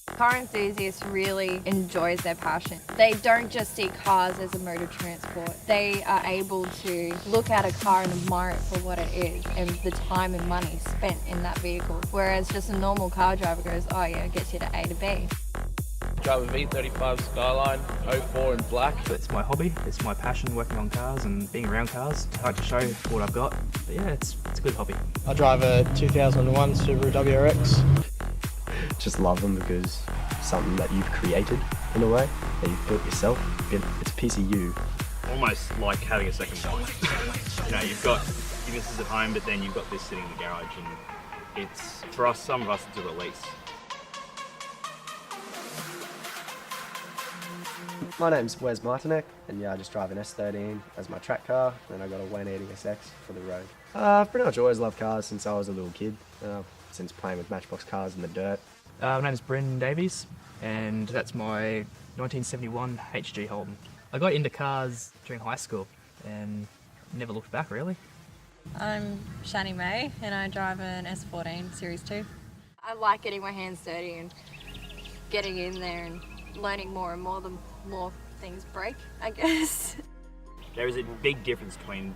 Car enthusiasts really enjoys their passion. They don't just see cars as a mode of transport. They are able to look at a car and admire it for what it is and the time and money spent in that vehicle. Whereas just a normal car driver goes, oh yeah, it gets you to A to B. Drive a V35 Skyline, 04 in black. It's my hobby, it's my passion working on cars and being around cars. I like to show what I've got, but yeah, it's a good hobby. I drive a 2001 Subaru WRX. Just love them because something that you've created in a way, that you've built yourself. It's a piece of you. Almost like having a second life. You know, you've got your missus at home, but then you've got this sitting in the garage, and it's, for us, some of us, it's a release. My name's Wes Martinek, and yeah, I just drive an S13 as my track car, and I got a 180 SX for the road. I've pretty much always loved cars since I was a little kid, since playing with Matchbox cars in the dirt. My name's Bryn Davies, and that's my 1971 HG Holden. I got into cars during high school and never looked back really. I'm Shani May and I drive an S14 Series 2. I like getting my hands dirty and getting in there and learning more and more the more things break, I guess. There is a big difference between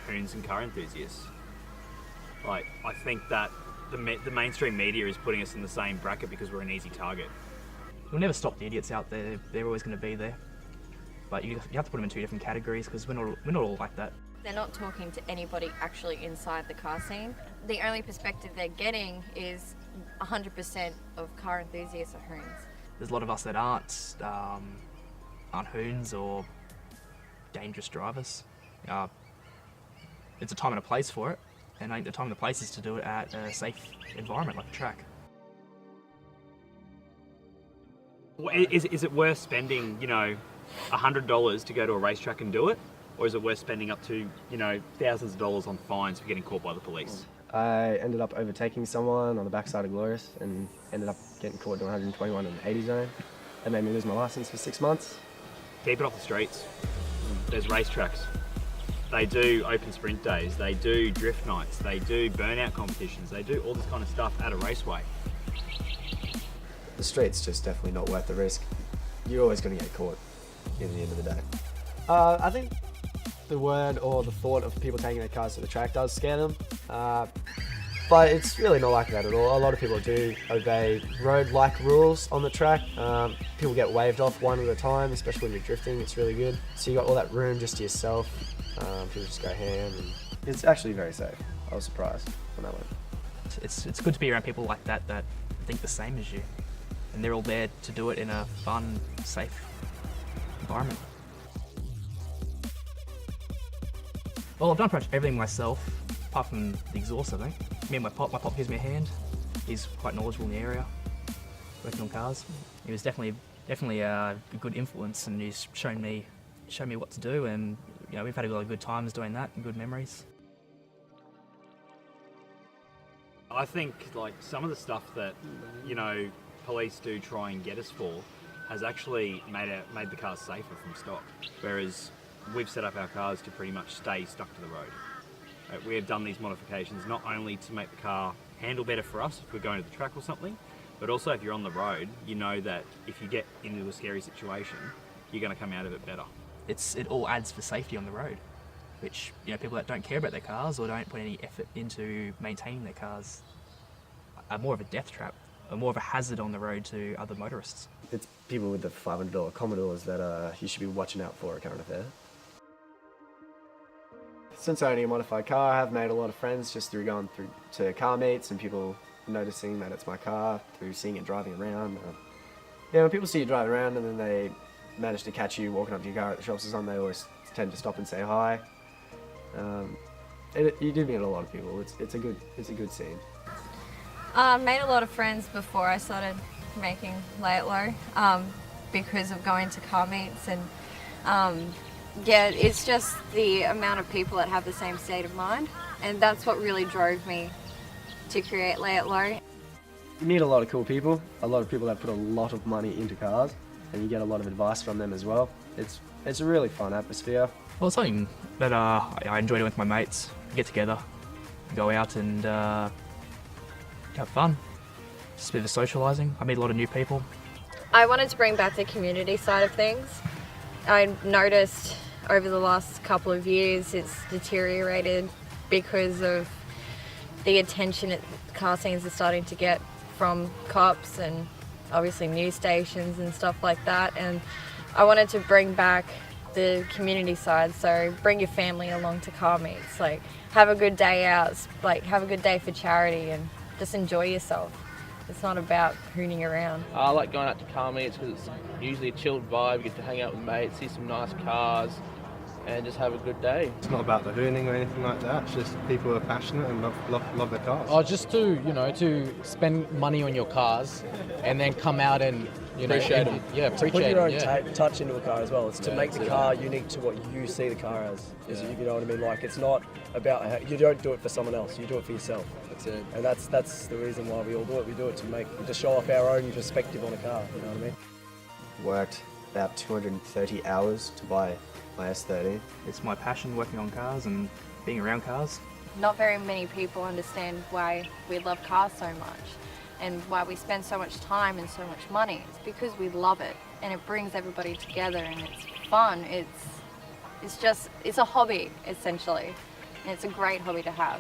hoons and car enthusiasts. Like, I think that the mainstream media is putting us in the same bracket because we're an easy target. You'll never stop the idiots out there, they're always going to be there. But you have to put them in two different categories because we're not all like that. They're not talking to anybody actually inside the car scene. The only perspective they're getting is 100% of car enthusiasts are hoons. There's a lot of us that aren't hoons or dangerous drivers. It's a time and a place for it, and I think the time and the place is to do it at a safe environment like a track. Is it worth spending, $100 to go to a racetrack and do it? Or is it worth spending up to, thousands of dollars on fines for getting caught by the police? I ended up overtaking someone on the backside of Glorious and ended up getting caught doing 121 in the 80 zone. That made me lose my license for 6 months. Keep it off the streets. There's racetracks. They do open sprint days, they do drift nights, they do burnout competitions, they do all this kind of stuff at a raceway. The street's just definitely not worth the risk. You're always going to get caught in the end of the day. I think the word or the thought of people taking their cars to the track does scare them. But it's really not like that at all. A lot of people do obey road-like rules on the track. People get waved off one at a time, especially when you're drifting. It's really good. So you got all that room just to yourself. People just go ham. And it's actually very safe. I was surprised on that one. It's good to be around people like that think the same as you. And they're all there to do it in a fun, safe environment. Well, I've done pretty much everything myself, apart from the exhaust, I think. Me and my pop gives me a hand. He's quite knowledgeable in the area, working on cars. He was definitely a good influence, and he's shown me what to do, and we've had a lot of good times doing that and good memories. I think some of the stuff that police do try and get us for has actually made the cars safer from stock, whereas we've set up our cars to pretty much stay stuck to the road. We have done these modifications not only to make the car handle better for us if we're going to the track or something, but also if you're on the road, you know that if you get into a scary situation, you're going to come out of it better. It all adds for safety on the road, which people that don't care about their cars or don't put any effort into maintaining their cars are more of a death trap, are more of a hazard on the road to other motorists. It's people with the $500 Commodores that you should be watching out for at current affair. Since owning a modified car, I have made a lot of friends just through going through to car meets and people noticing that it's my car, through seeing it driving around. When people see you driving around and then they manage to catch you walking up to your car at the shops or something, they always tend to stop and say hi. You do meet a lot of people. It's a good scene. I made a lot of friends before I started making Lay It Low because of going to car meets and it's just the amount of people that have the same state of mind, and that's what really drove me to create Lay It Low. You meet a lot of cool people, a lot of people that put a lot of money into cars, and you get a lot of advice from them as well. It's a really fun atmosphere. Well, it's something that I enjoy doing with my mates. We get together, go out and have fun. Just a bit of socialising. I meet a lot of new people. I wanted to bring back the community side of things. I noticed over the last couple of years it's deteriorated because of the attention car scenes are starting to get from cops and obviously news stations and stuff like that. And I wanted to bring back the community side, so bring your family along to car meets, like have a good day out, like have a good day for charity and just enjoy yourself. It's not about hooning around. I like going out to car meets because it's usually a chilled vibe. You get to hang out with mates, see some nice cars, and just have a good day. It's not about the hooning or anything like that. It's just people who are passionate and love their cars. Oh, just to spend money on your cars and then come out and Appreciate them. Yeah, appreciate Put your own them. touch into a car as well. It's to make the car unique to what you see the car as. You know what I mean? Like, it's not about you don't do it for someone else. You do it for yourself. That's it. And that's the reason why we all do it. We do it to show off our own perspective on a car. You know what I mean? Worked about 230 hours to buy my S13. It's my passion working on cars and being around cars. Not very many people understand why we love cars so much and why we spend so much time and so much money. It's because we love it and it brings everybody together and it's fun. It's a hobby essentially, and it's a great hobby to have.